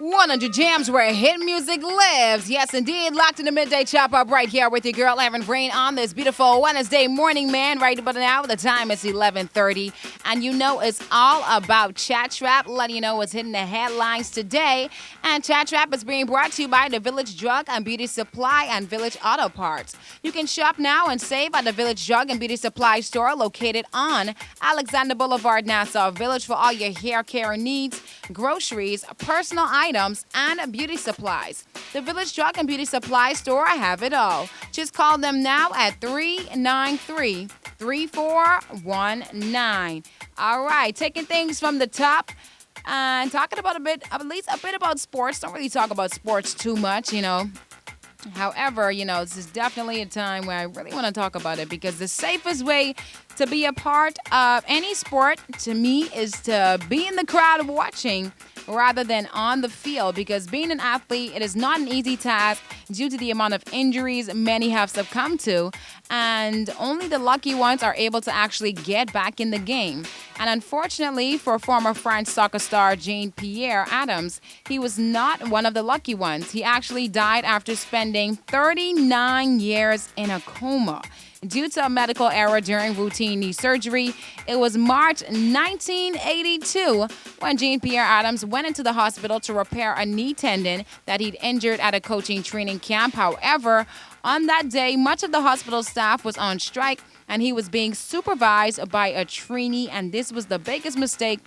100 jams where hit music lives. Yes, indeed. Locked in the midday chop up right here with your girl, Erin Rain, on this beautiful Wednesday morning, man. Right about now, the time is 11:30. And you know it's all about Chat Trap, letting you know what's hitting the headlines today. And Chat Trap is being brought to you by the Village Drug and Beauty Supply and Village Auto Parts. You can shop now and save at the Village Drug and Beauty Supply store located on Alexander Boulevard, Nassau Village for all your hair care needs, groceries, personal items, and beauty supplies. The Village Drug and Beauty Supply store have it all. Just call them now at 393-3419. All right, taking things from the top and talking about at least a bit about sports. Don't really talk about sports too much, you know. However, this is definitely a time where I really want to talk about it because the safest way to be a part of any sport, to me, is to be in the crowd watching rather than on the field, because being an athlete, it is not an easy task due to the amount of injuries many have succumbed to, and only the lucky ones are able to actually get back in the game. And unfortunately for former French soccer star Jean-Pierre Adams, he was not one of the lucky ones. He actually died after spending 39 years in a coma due to a medical error during routine knee surgery. It was March 1982 when Jean-Pierre Adams went into the hospital to repair a knee tendon that he'd injured at a coaching training camp. However, on that day, much of the hospital staff was on strike and he was being supervised by a trainee, and this was the biggest mistake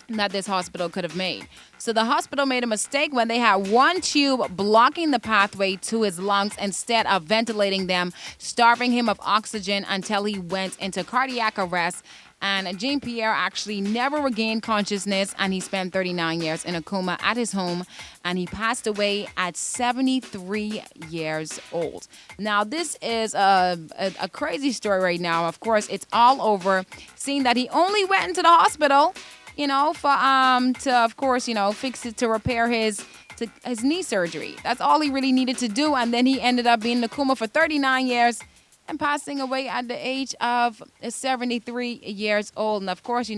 that this hospital could have made. So the hospital made a mistake when they had one tube blocking the pathway to his lungs instead of ventilating them, starving him of oxygen until he went into cardiac arrest. And Jean-Pierre actually never regained consciousness, and he spent 39 years in a coma at his home, and he passed away at 73 years old. Now, this is a crazy story right now. Of course, it's all over, seeing that he only went into the hospital for fix it, to repair his knee surgery. That's all he really needed to do, and then he ended up being in the coma for 39 years and passing away at the age of 73 years old. And of course,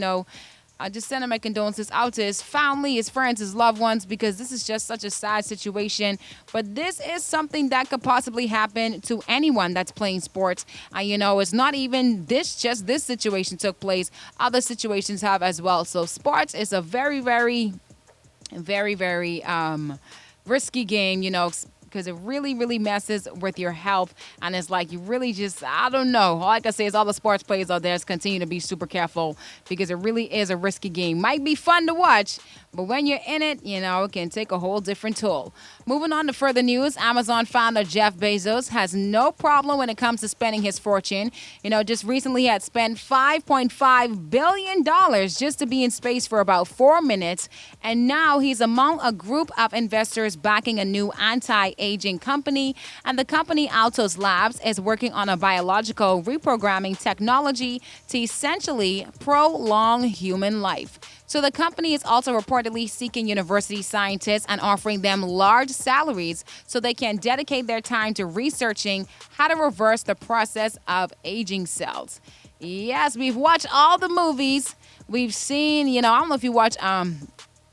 I just send my condolences out to his family, his friends, his loved ones, because this is just such a sad situation. But this is something that could possibly happen to anyone that's playing sports. It's not even just this situation took place. Other situations have as well. So sports is a very, very, very, very risky game, because it really, really messes with your health. And it's like you really just, I don't know. All I can say is all the sports players out there continue to be super careful, because it really is a risky game. Might be fun to watch, but when you're in it, it can take a whole different toll. Moving on to further news, Amazon founder Jeff Bezos has no problem when it comes to spending his fortune. Just recently he had spent $5.5 billion just to be in space for about 4 minutes. And now he's among a group of investors backing a new anti-aging company. And the company Altos Labs is working on a biological reprogramming technology to essentially prolong human life. So the company is also reportedly seeking university scientists and offering them large salaries so they can dedicate their time to researching how to reverse the process of aging cells. Yes, we've watched all the movies. We've seen, I don't know if you watch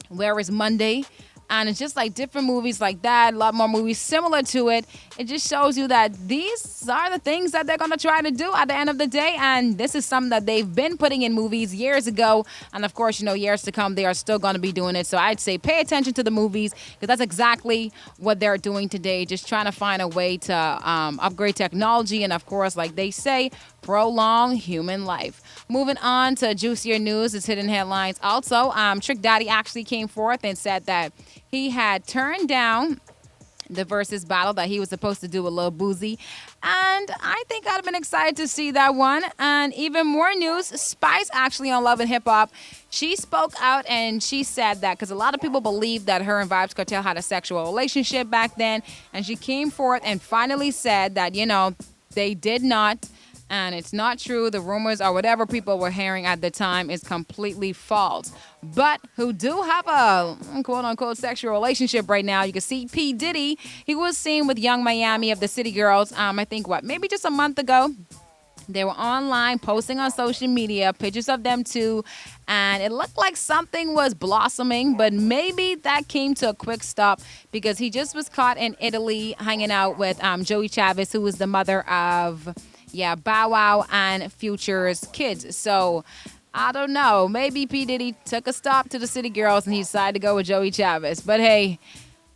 Where is Monday? And it's just like different movies like that, a lot more movies similar to it. It just shows you that these are the things that they're going to try to do at the end of the day. And this is something that they've been putting in movies years ago. And of course, years to come, they are still going to be doing it. So I'd say pay attention to the movies, because that's exactly what they're doing today. Just trying to find a way to upgrade technology. And of course, like they say, prolong human life. Moving on to juicier news, it's hidden headlines. Also, Trick Daddy actually came forth and said that he had turned down the versus battle that he was supposed to do with Lil Boozy. And I think I'd have been excited to see that one. And even more news, Spice actually on Love and Hip Hop, she spoke out and she said that, because a lot of people believe that her and Vybz Kartel had a sexual relationship back then. And she came forth and finally said that, they did not. And it's not true. The rumors or whatever people were hearing at the time is completely false. But who do have a quote-unquote sexual relationship right now, you can see P. Diddy. He was seen with Young Miami of the City Girls, I think, maybe just a month ago. They were online posting on social media pictures of them too, and it looked like something was blossoming, but maybe that came to a quick stop because he just was caught in Italy hanging out with Joie Chavis, who was the mother of, yeah, Bow Wow and Future's kids. So I don't know. Maybe P. Diddy took a stop to the City Girls and he decided to go with Joie Chavis. But hey,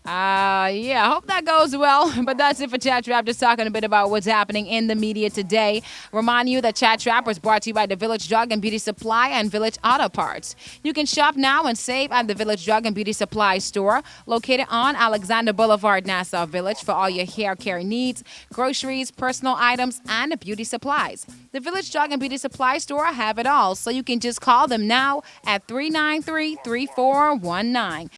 yeah, I hope that goes well. But that's it for Chat Trap. Just talking a bit about what's happening in the media today. Remind you that Chat Trap was brought to you by the Village Drug and Beauty Supply and Village Auto Parts. You can shop now and save at the Village Drug and Beauty Supply store, located on Alexander Boulevard, Nassau Village, for all your hair care needs, groceries, personal items, and beauty supplies. The Village Drug and Beauty Supply store have it all, so you can just call them now at 393-3419.